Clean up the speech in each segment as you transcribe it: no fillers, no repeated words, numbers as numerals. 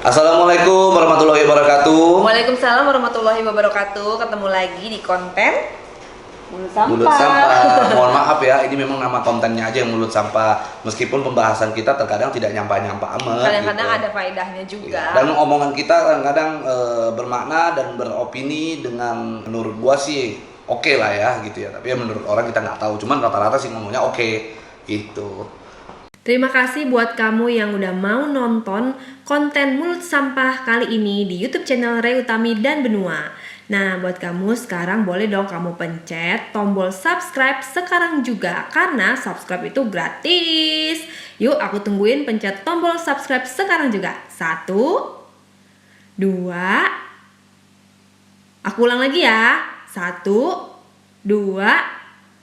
Assalamualaikum warahmatullahi wabarakatuh. Waalaikumsalam warahmatullahi wabarakatuh. Ketemu lagi di konten Mulut Sampah. Mulut Sampah. Mohon maaf ya, ini memang nama kontennya aja yang Mulut Sampah. Meskipun pembahasan kita terkadang tidak nyampa-nyampa amat. Kadang-kadang gitu. ada faedahnya juga. Ya, dan omongan kita kadang-kadang bermakna dan beropini dengan menurut gua sih oke lah ya gitu ya. Tapi ya menurut orang kita nggak tahu. Cuman rata-rata sih ngomongnya oke gitu. Terima kasih buat kamu yang udah mau nonton konten Mulut Sampah kali ini di YouTube channel Ray Utami dan Benua. Nah, buat kamu sekarang boleh dong kamu pencet tombol subscribe sekarang juga, karena subscribe itu gratis. Yuk, aku tungguin pencet tombol subscribe sekarang juga. 1, 2, aku ulang lagi ya. 1, 2,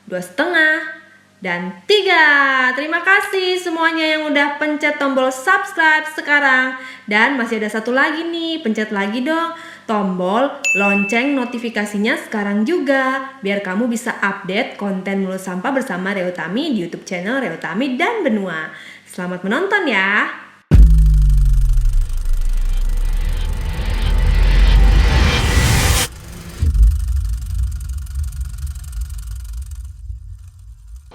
2,5. Dan 3. Terima kasih semuanya yang udah pencet tombol subscribe sekarang. Dan masih ada satu lagi nih, pencet lagi dong tombol lonceng notifikasinya sekarang juga, biar kamu bisa update konten Mulut Sampah bersama Ray Utami di YouTube channel Ray Utami dan Benua. Selamat menonton ya.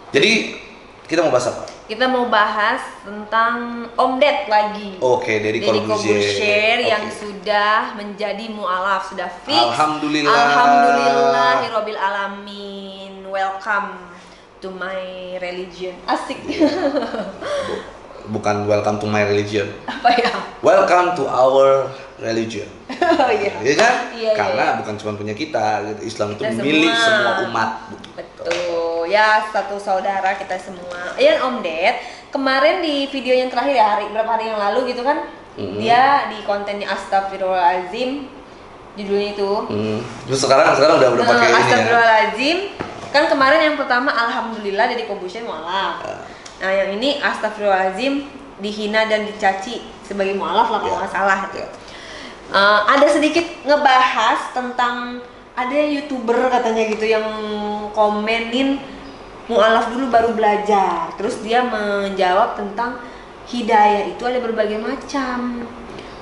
Jadi kita mau bahas apa? Kita mau bahas tentang Om Ded lagi. Oke, Deddy Corbuzier yang Oke. sudah menjadi mu'alaf, sudah fix. Alhamdulillah. Alhamdulillahirabbil alamin. Welcome to my religion. Asik. Bukan welcome to my religion. Apa ya? Welcome to our religion. Oh iya. Iya kan? Iya, Karena iya. bukan cuma punya kita, Islam itu Kita milik semua. semua umat. Betul. Ya, satu saudara kita semua. Ya, Om Ded, kemarin di video yang terakhir ya, berapa hari yang lalu gitu kan? Dia di kontennya Astagfirullahaladzim, judulnya itu. Terus sekarang udah pakai ini ya. Astagfirullahaladzim. Kan kemarin yang pertama Alhamdulillah Deddy Corbuzier mu'alaf. Nah, yang ini Astagfirullahaladzim, dihina dan dicaci sebagai mu'alaf lah kalau nggak salah. Ya. Ada sedikit ngebahas tentang ada YouTuber katanya gitu yang komenin mu'alaf dulu baru belajar. Terus dia menjawab tentang hidayah itu ada berbagai macam.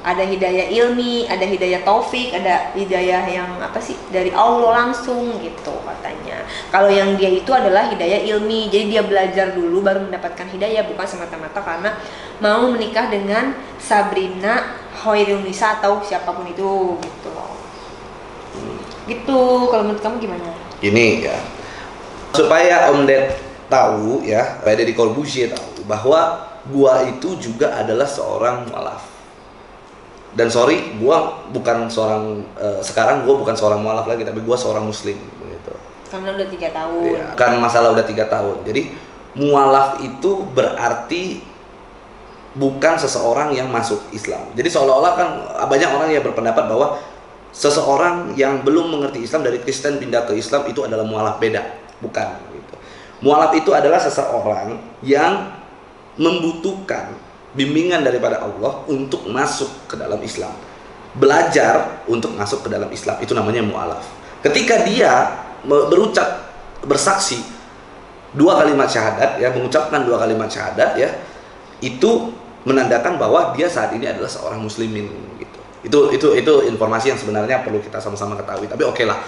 Ada hidayah ilmi, ada hidayah taufik, ada hidayah yang apa sih dari Allah langsung gitu katanya. Kalau yang dia itu adalah hidayah ilmi, jadi dia belajar dulu baru mendapatkan hidayah, bukan semata-mata karena mau menikah dengan Sabrina Hoirunisa atau siapapun itu gitu loh. Gitu, kalau menurut kamu gimana? Gini ya, supaya Om Ded tahu ya, supaya Deddy Corbuzier tahu bahwa gua itu juga adalah seorang mu'alaf. Dan sorry, gua bukan seorang sekarang gua bukan seorang mu'alaf lagi, tapi gua seorang muslim gitu. Karena udah 3 tahun. Iya, karena masalah udah 3 tahun. Jadi mu'alaf itu berarti bukan seseorang yang masuk Islam. Jadi seolah-olah kan banyak orang yang berpendapat bahwa seseorang yang belum mengerti Islam dari Kristen pindah ke Islam itu adalah mu'alaf. Beda, bukan gitu. Mu'alaf itu adalah seseorang yang membutuhkan bimbingan daripada Allah untuk masuk ke dalam Islam. Belajar untuk masuk ke dalam Islam, itu namanya mu'alaf. Ketika dia berucap, bersaksi 2 kalimat syahadat ya, mengucapkan 2 kalimat syahadat ya, itu menandakan bahwa dia saat ini adalah seorang muslimin gitu. Itu informasi yang sebenarnya perlu kita sama-sama ketahui. Tapi oke lah.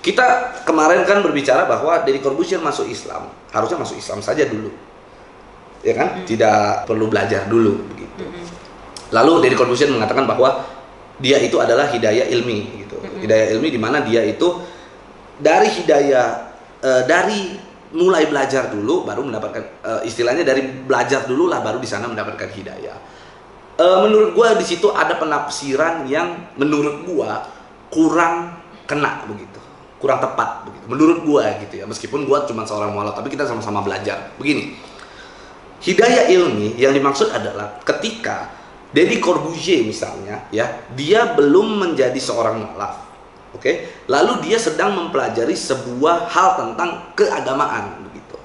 Kita kemarin kan berbicara bahwa Deddy Corbuzier masuk Islam, harusnya masuk Islam saja dulu. Ya kan? Tidak perlu belajar dulu begitu. Lalu Deddy Corbuzier mengatakan bahwa dia itu adalah hidayah ilmi gitu. Hidayah ilmi di mana dia itu dari hidayah dari mulai belajar dulu baru mendapatkan istilahnya dari belajar dulu lah baru di sana mendapatkan hidayah. Menurut gua di situ ada penafsiran yang menurut gua kurang kena begitu. Kurang tepat begitu. Menurut gua gitu ya. Meskipun gua cuma seorang mu'alaf tapi kita sama-sama belajar. Begini. Hidayah ilmi yang dimaksud adalah ketika Deddy Corbuzier misalnya ya, dia belum menjadi seorang mu'alaf. Oke? Lalu dia sedang mempelajari sebuah hal tentang keagamaan begitu.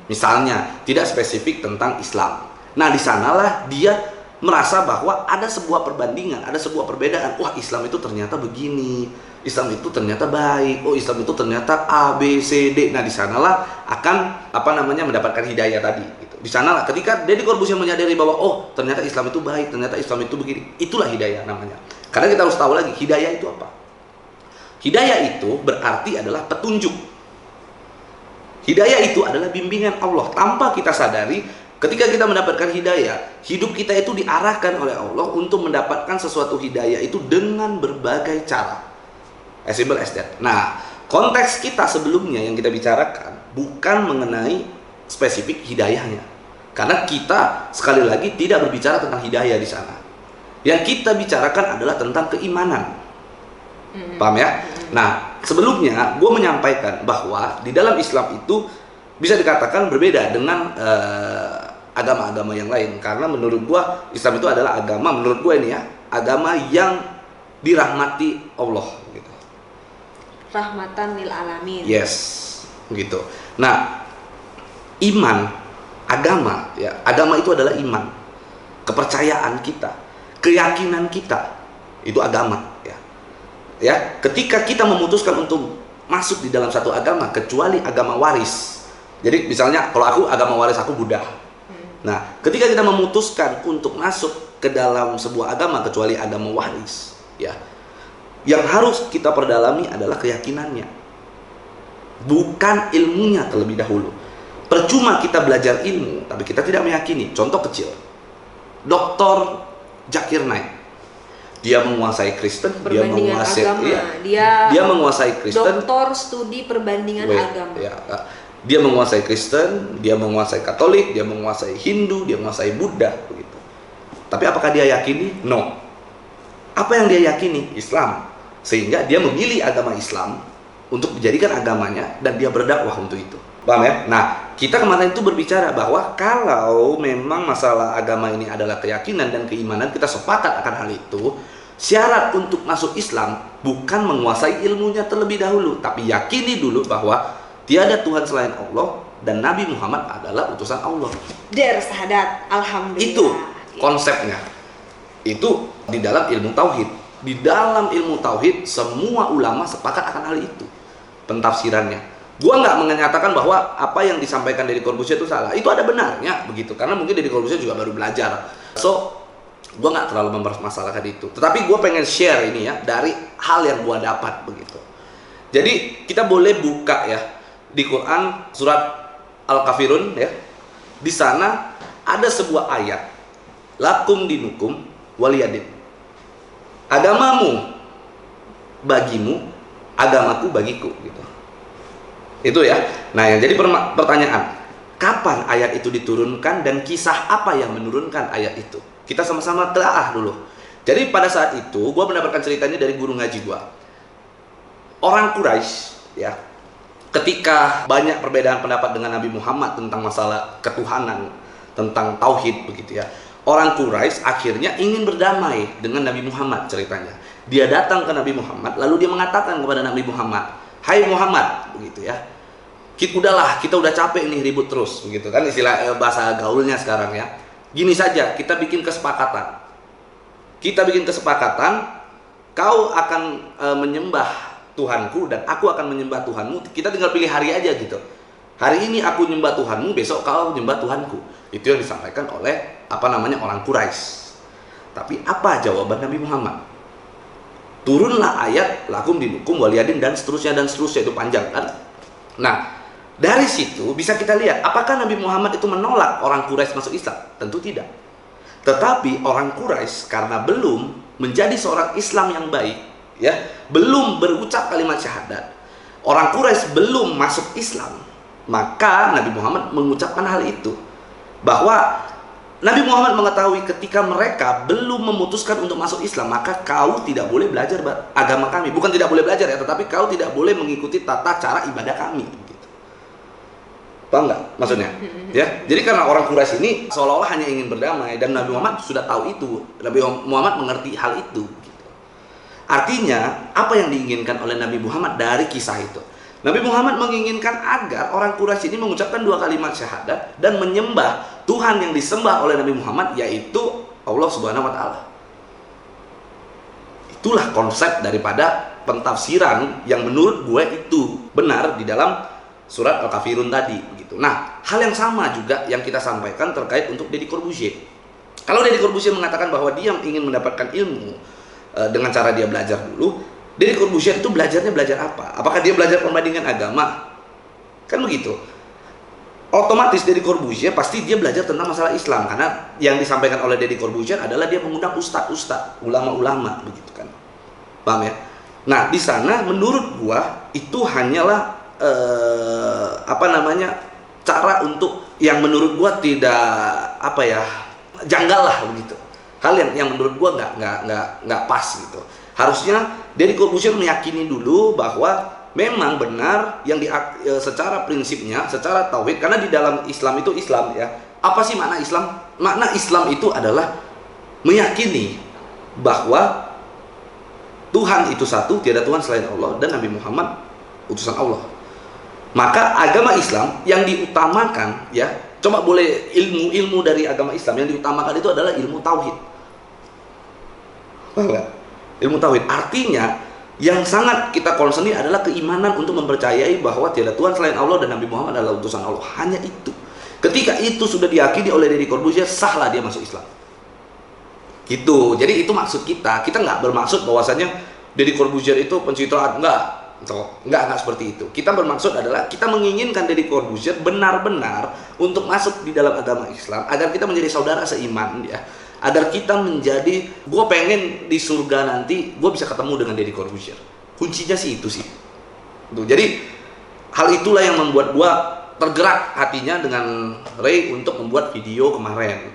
Misalnya, tidak spesifik tentang Islam. Nah, di sanalah dia merasa bahwa ada sebuah perbandingan, ada sebuah perbedaan. Wah, Islam itu ternyata begini. Islam itu ternyata baik. Oh, Islam itu ternyata A, B, C, D. Nah, di sanalah akan mendapatkan hidayah tadi gitu. Di sana lah ketika Deddy Corbuzier menyadari bahwa oh ternyata Islam itu baik, ternyata Islam itu begini, itulah hidayah namanya. Karena kita harus tahu lagi hidayah itu apa. Hidayah itu berarti adalah petunjuk. Hidayah itu adalah bimbingan Allah. Tanpa kita sadari, ketika kita mendapatkan hidayah, hidup kita itu diarahkan oleh Allah untuk mendapatkan sesuatu hidayah itu dengan berbagai cara. As simple as that. Nah, konteks kita sebelumnya yang kita bicarakan bukan mengenai spesifik hidayahnya. Karena kita sekali lagi tidak berbicara tentang hidayah di sana. Yang kita bicarakan adalah tentang keimanan. Paham ya? Nah, sebelumnya gue menyampaikan bahwa di dalam Islam itu bisa dikatakan berbeda dengan agama-agama yang lain. Karena menurut gue Islam itu adalah agama, menurut gue ini ya, agama yang dirahmati Allah gitu. Rahmatan lil alamin. Yes, gitu. Nah, iman, agama ya, agama itu adalah iman, kepercayaan kita, keyakinan kita, itu agama ya. Ya, ketika kita memutuskan untuk masuk di dalam satu agama, kecuali agama waris. Jadi misalnya kalau aku agama waris aku Buddha. Nah, ketika kita memutuskan untuk masuk ke dalam sebuah agama kecuali agama waris, ya, yang harus kita perdalami adalah keyakinannya, bukan ilmunya terlebih dahulu. Percuma kita belajar ilmu, tapi kita tidak meyakini. Contoh kecil, Dr. Zakir Naik. Dia menguasai Kristen, dia menguasai agama. Iya, dia menguasai Kristen. Doktor studi perbandingan agama. Ya, dia menguasai Kristen, dia menguasai Katolik, dia menguasai Hindu, dia menguasai Buddha begitu. Tapi apakah dia yakini? No. Apa yang dia yakini? Islam. Sehingga dia memilih agama Islam untuk dijadikan agamanya dan dia berdakwah untuk itu. Paham ya? Nah, kita kemarin itu berbicara bahwa kalau memang masalah agama ini adalah keyakinan dan keimanan, kita sepakat akan hal itu. Syarat untuk masuk Islam bukan menguasai ilmunya terlebih dahulu, tapi yakini dulu bahwa tiada Tuhan selain Allah dan Nabi Muhammad adalah utusan Allah. Der syahadat, alhamdulillah. Itu konsepnya. Itu di dalam ilmu tauhid. Di dalam ilmu tauhid semua ulama sepakat akan hal itu. Pentafsirannya. Gua nggak menyatakan bahwa apa yang disampaikan Deddy Corbuzier itu salah. Itu ada benarnya begitu. Karena mungkin Deddy Corbuzier juga baru belajar. So, gue nggak terlalu mempermasalahkan itu. Tetapi gue pengen share ini ya dari hal yang gue dapat begitu. Jadi kita boleh buka ya di Quran surat Al-Kafirun ya. Di sana ada sebuah ayat, lakum dinukum waliyadin. Agamamu bagimu, agamaku bagiku gitu. Itu ya. Nah, yang jadi pertanyaan, kapan ayat itu diturunkan dan kisah apa yang menurunkan ayat itu? Kita sama-sama telaah dulu. Jadi pada saat itu, gue mendapatkan ceritanya dari guru ngaji gue. Orang Quraisy, ya, ketika banyak perbedaan pendapat dengan Nabi Muhammad tentang masalah ketuhanan, tentang tauhid begitu ya. Orang Quraisy akhirnya ingin berdamai dengan Nabi Muhammad ceritanya. Dia datang ke Nabi Muhammad, lalu dia mengatakan kepada Nabi Muhammad, "Hai Muhammad," begitu ya. Kita udah capek nih ribut terus, begitu kan istilah bahasa gaulnya sekarang ya. Gini saja, kita bikin kesepakatan. Kau akan menyembah Tuhanku dan aku akan menyembah Tuhanmu. Kita tinggal pilih hari aja gitu. Hari ini aku nyembah Tuhanmu, besok kau nyembah Tuhanku. Itu yang disampaikan oleh orang Quraisy. Tapi apa jawaban Nabi Muhammad? Turunlah ayat lakum dinukum waliyadin dan seterusnya itu panjang kan. Nah, dari situ bisa kita lihat apakah Nabi Muhammad itu menolak orang Quraisy masuk Islam? Tentu tidak. Tetapi orang Quraisy karena belum menjadi seorang Islam yang baik, ya, belum berucap kalimat syahadat, orang Quraisy belum masuk Islam, maka Nabi Muhammad mengucapkan hal itu. Bahwa Nabi Muhammad mengetahui ketika mereka belum memutuskan untuk masuk Islam, maka kau tidak boleh belajar agama kami. Bukan tidak boleh belajar ya, tetapi kau tidak boleh mengikuti tata cara ibadah kami. Paham nggak maksudnya? Ya, jadi karena orang Quraisy ini seolah-olah hanya ingin berdamai dan Nabi Muhammad sudah tahu itu, Nabi Muhammad mengerti hal itu. Artinya apa yang diinginkan oleh Nabi Muhammad dari kisah itu? Nabi Muhammad menginginkan agar orang Quraisy ini mengucapkan 2 kalimat syahadat dan menyembah Tuhan yang disembah oleh Nabi Muhammad, yaitu Allah Subhanahu wa Ta'ala. Itulah konsep daripada pentafsiran yang menurut gue itu benar di dalam surat Al-Kafirun tadi. begitu. Nah, hal yang sama juga yang kita sampaikan terkait untuk Deddy Corbuzier. Kalau Deddy Corbuzier mengatakan bahwa dia ingin mendapatkan ilmu dengan cara dia belajar dulu, Deddy Corbuzier itu belajar apa? Apakah dia belajar perbandingan agama? Kan begitu. Otomatis Deddy Corbuzier pasti dia belajar tentang masalah Islam, karena yang disampaikan oleh Deddy Corbuzier adalah dia mengundang ustadz-ustadz, ulama-ulama, begitu kan. Paham ya? Nah, di sana menurut gua itu hanyalah cara untuk yang menurut gua tidak janggal lah begitu. Hal yang menurut gua nggak pas gitu. Harusnya Deddy Corbuzier meyakini dulu bahwa memang benar yang secara prinsipnya, secara tauhid, karena di dalam Islam itu Islam ya. Apa sih makna Islam? Makna Islam itu adalah meyakini bahwa Tuhan itu satu, tiada Tuhan selain Allah, dan Nabi Muhammad utusan Allah. Maka agama Islam yang diutamakan ya, coba boleh ilmu dari agama Islam yang diutamakan itu adalah ilmu tauhid. Ilmu tauhid artinya yang sangat kita concern adalah keimanan untuk mempercayai bahwa tiada Tuhan selain Allah dan Nabi Muhammad adalah utusan Allah. Hanya itu. Ketika itu sudah diyakini oleh Deddy Corbuzier, sahlah dia masuk Islam. Gitu. Jadi itu maksud kita. Kita nggak bermaksud bahwasanya Deddy Corbuzier itu pencitraan, enggak seperti itu. Kita bermaksud adalah kita menginginkan Deddy Corbuzier benar-benar untuk masuk di dalam agama Islam agar kita menjadi saudara seiman ya. Agar kita menjadi, gue pengen di surga nanti gue bisa ketemu dengan Deddy Corbuzier. Kuncinya sih itu sih. Tuh, jadi hal itulah yang membuat gue tergerak hatinya dengan Ray untuk membuat video kemarin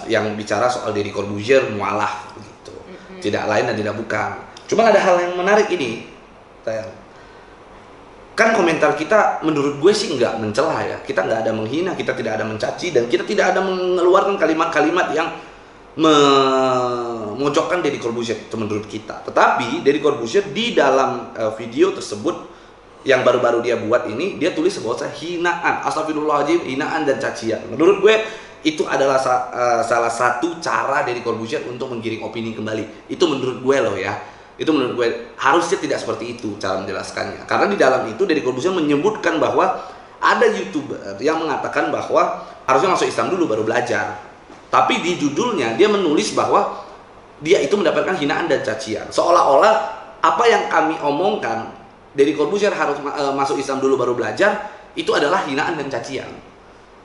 yang bicara soal Deddy Corbuzier mualah gitu. Tidak lain dan tidak bukan. Cuma ada hal yang menarik ini, kan komentar kita menurut gue sih nggak mencela ya. Kita nggak ada menghina, kita tidak ada mencaci, dan kita tidak ada mengeluarkan kalimat-kalimat yang memojokkan Deddy Corbuzier itu menurut kita. Tetapi Deddy Corbuzier di dalam video tersebut yang baru-baru dia buat ini, dia tulis bahwa hinaan, astagfirullahaladzim, hinaan dan cacian. Menurut gue itu adalah salah satu cara Deddy Corbuzier untuk menggiring opini kembali. Itu menurut gue loh ya. Itu menurut gue harusnya tidak seperti itu cara menjelaskannya. Karena di dalam itu Deddy Corbuzier menyebutkan bahwa ada YouTuber yang mengatakan bahwa harusnya masuk Islam dulu baru belajar. Tapi di judulnya dia menulis bahwa dia itu mendapatkan hinaan dan cacian. Seolah-olah apa yang kami omongkan, Deddy Corbuzier harus masuk Islam dulu baru belajar, itu adalah hinaan dan cacian.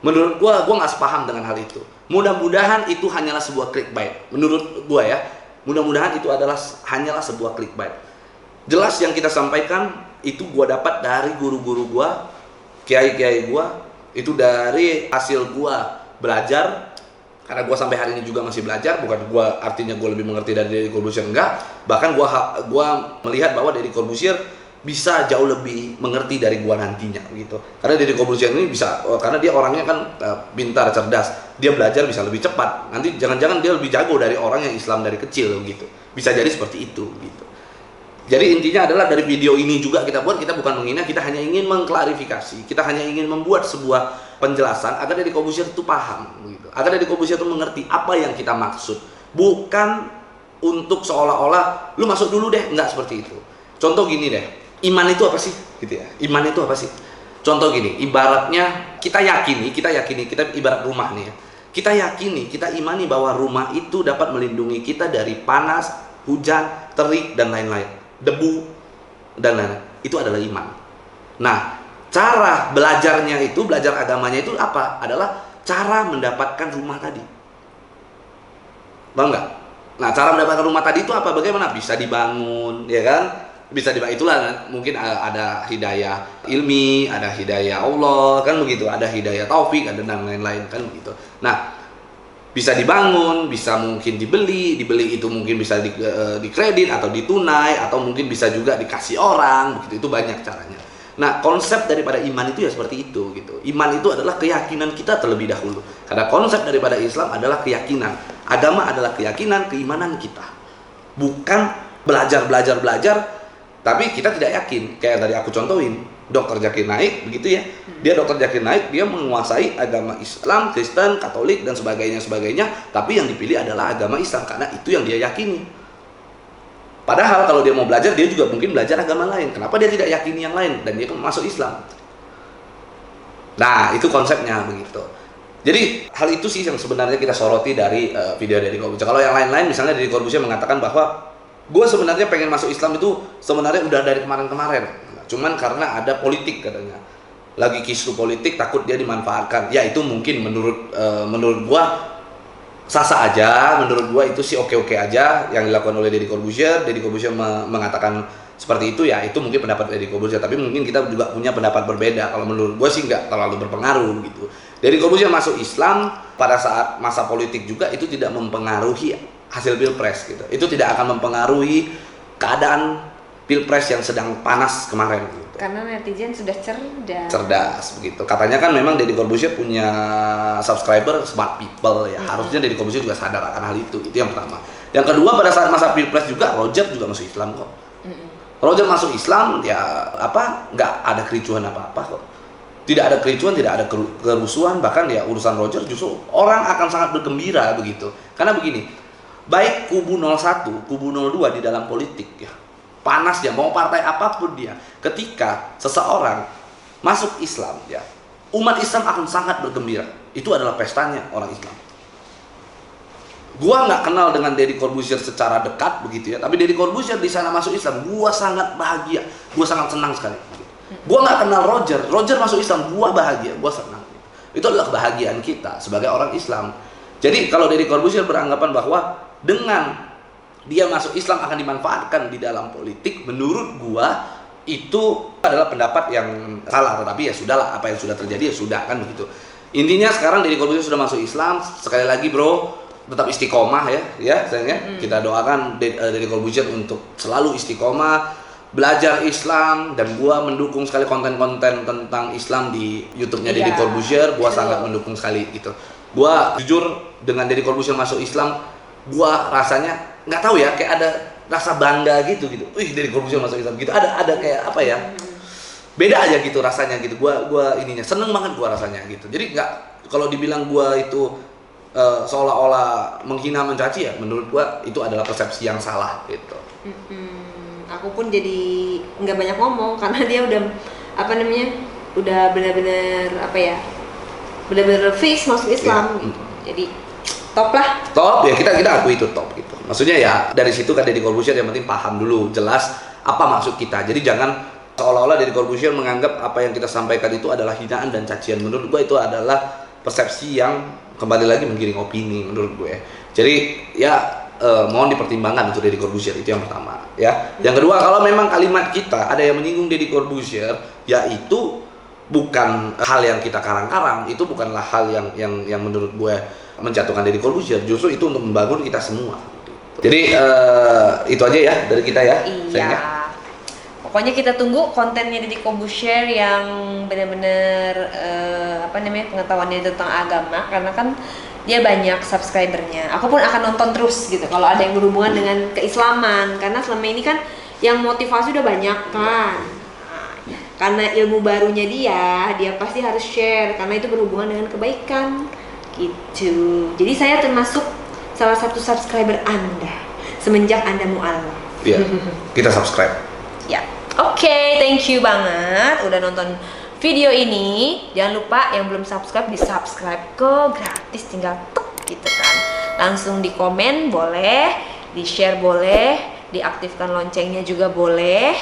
Menurut gua nggak sepaham dengan hal itu. Mudah-mudahan itu hanyalah sebuah clickbait. Menurut gua ya, mudah-mudahan itu hanyalah sebuah clickbait. Jelas yang kita sampaikan itu gua dapat dari guru-guru gua, kiai-kiai gua, itu dari hasil gua belajar. Karena gue sampai hari ini juga masih belajar, bukan gue artinya gue lebih mengerti dari Deddy Corbuzier, enggak. Bahkan gue melihat bahwa Deddy Corbuzier bisa jauh lebih mengerti dari gue nantinya gitu. Karena Deddy Corbuzier ini bisa, karena dia orangnya kan pintar, cerdas, dia belajar bisa lebih cepat. Nanti jangan-jangan dia lebih jago dari orang yang Islam dari kecil gitu. Bisa jadi seperti itu gitu. Jadi intinya adalah dari video ini juga kita buat, kita bukan menghina, kita hanya ingin mengklarifikasi, kita hanya ingin membuat sebuah penjelasan agar Deddy Corbuzier itu paham gitu. Agar Deddy Corbuzier itu mengerti apa yang kita maksud. Bukan untuk seolah-olah lu masuk dulu deh, enggak seperti itu. Contoh gini deh, iman itu apa sih? Gitu ya. Iman itu apa sih? Contoh gini, ibaratnya kita yakini, kita ibarat rumah nih ya. Kita yakini, kita imani bahwa rumah itu dapat melindungi kita dari panas, hujan, terik dan lain-lain. Debu dan lain-lain. Itu adalah iman. Nah, cara belajarnya itu, belajar agamanya itu apa? Adalah cara mendapatkan rumah tadi. Paham nggak? Nah, cara mendapatkan rumah tadi itu apa? Bagaimana? Bisa dibangun, ya kan? Bisa dibangun. Itulah mungkin ada hidayah ilmi, ada hidayah Allah, kan begitu. Ada hidayah taufik, ada dan lain-lain, kan begitu. Nah, bisa dibangun, bisa mungkin dibeli itu mungkin bisa dikredit atau ditunai, atau mungkin bisa juga dikasih orang, begitu. Itu banyak caranya. Nah, konsep daripada iman itu ya seperti itu gitu. Iman itu adalah keyakinan kita terlebih dahulu. Karena konsep daripada Islam adalah keyakinan. Agama adalah keyakinan, keimanan kita. Bukan belajar, tapi kita tidak yakin. Kayak tadi aku contohin, Dr. Zakir Naik begitu ya. Dia Dr. Zakir Naik, dia menguasai agama Islam, Kristen, Katolik dan sebagainya, tapi yang dipilih adalah agama Islam karena itu yang dia yakini. Padahal kalau dia mau belajar, dia juga mungkin belajar agama lain. Kenapa dia tidak yakini yang lain dan dia masuk Islam? Nah, itu konsepnya begitu. Jadi hal itu sih yang sebenarnya kita soroti dari video Deddy Corbuzier. Kalau yang lain-lain misalnya Deddy Corbuzier mengatakan bahwa gue sebenarnya pengen masuk Islam itu sebenarnya udah dari kemarin-kemarin. Cuman karena ada politik katanya. Lagi kisru politik takut dia dimanfaatkan. Ya itu mungkin menurut gue sah-sah aja, menurut gue itu sih oke-oke aja yang dilakukan oleh Deddy Corbuzier. Deddy Corbuzier mengatakan seperti itu, ya itu mungkin pendapat Deddy Corbuzier, tapi mungkin kita juga punya pendapat berbeda. Kalau menurut gue sih nggak terlalu berpengaruh gitu. Deddy Corbuzier masuk Islam pada saat masa politik juga itu tidak mempengaruhi hasil pilpres gitu. Itu tidak akan mempengaruhi keadaan pilpres yang sedang panas kemarin gitu. Karena netizen sudah Cerdas begitu. Katanya kan memang Deddy Corbuzier punya subscriber smart people ya. Harusnya Deddy Corbuzier juga sadar akan hal itu. Itu yang pertama. Yang kedua, pada saat masa pilpres juga Roger juga masuk Islam kok. Roger masuk Islam ya nggak ada kericuhan apa-apa kok. Tidak ada kericuhan, tidak ada kerusuhan, bahkan ya urusan Roger justru orang akan sangat bergembira begitu. Karena begini, baik kubu 01, kubu 02 di dalam politik ya, panas ya, mau partai apapun dia, ketika seseorang masuk Islam ya, umat Islam akan sangat bergembira. Itu adalah pestanya orang Islam. Gua nggak kenal dengan Deddy Corbuzier secara dekat begitu ya, tapi Deddy Corbuzier di sana masuk Islam, gua sangat bahagia, gua sangat senang sekali. Gua nggak kenal Roger masuk Islam, gua bahagia, gua senang. Itu adalah kebahagiaan kita sebagai orang Islam. Jadi kalau Deddy Corbuzier beranggapan bahwa dengan dia masuk Islam akan dimanfaatkan di dalam politik, menurut gua itu adalah pendapat yang salah. Tetapi ya sudahlah, apa yang sudah terjadi ya sudah, kan begitu. Intinya sekarang Deddy Corbuzier sudah masuk Islam. Sekali lagi bro, tetap istiqomah ya sayangnya. Kita doakan Deddy Corbuzier untuk selalu istiqomah, belajar Islam, dan gua mendukung sekali konten-konten tentang Islam di YouTube-nya Deddy Corbuzier. Gua sangat mendukung sekali gitu. Gua jujur dengan Deddy Corbuzier masuk Islam, gua rasanya nggak tahu ya, kayak ada rasa bangga gitu. Wih, Deddy Corbuzier masuk Islam gitu. Ada kayak apa ya? Beda aja gitu rasanya gitu. Gua ininya seneng banget gua rasanya gitu. Jadi nggak, kalau dibilang gua itu seolah-olah menghina, mencaci, ya menurut gua itu adalah persepsi yang salah gitu. Aku pun jadi nggak banyak ngomong karena dia udah udah benar-benar benar-benar fix masuk Islam gitu. Jadi top lah. Top ya, kita akui itu top gitu. Maksudnya ya dari situ kan Deddy Corbuzier yang penting paham dulu jelas apa maksud kita. Jadi jangan seolah-olah Deddy Corbuzier menganggap apa yang kita sampaikan itu adalah hinaan dan cacian. Menurut gua itu adalah persepsi yang kembali lagi menggiring opini menurut gue. Jadi ya mohon dipertimbangkan untuk Deddy Corbuzier, itu yang pertama ya. Yang kedua, kalau memang kalimat kita ada yang menyinggung Deddy Corbuzier, ya itu bukan hal yang kita karang-karang, itu bukanlah hal yang menurut gue menjatuhkan Deddy Corbuzier. Justru itu untuk membangun kita semua. Jadi itu aja ya dari kita ya. Iya. Sayangnya. Pokoknya kita tunggu kontennya Deddy Corbuzier yang benar-benar pengetahuannya tentang agama, karena kan dia banyak subscribernya. Aku pun akan nonton terus gitu kalau ada yang berhubungan dengan keislaman, karena selama ini kan yang motivasi udah banyak kan. Karena ilmu barunya dia pasti harus share karena itu berhubungan dengan kebaikan gitu. Jadi saya termasuk salah satu subscriber Anda semenjak Anda mu'alaf. Iya. Kita subscribe. Ya. Oke, thank you banget udah nonton video ini. Jangan lupa yang belum subscribe di-subscribe, kok gratis, tinggal tuk gitu kan. Langsung di komen boleh, di-share boleh, diaktifkan loncengnya juga boleh.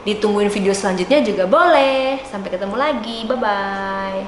Ditungguin video selanjutnya juga boleh. Sampai ketemu lagi. Bye bye.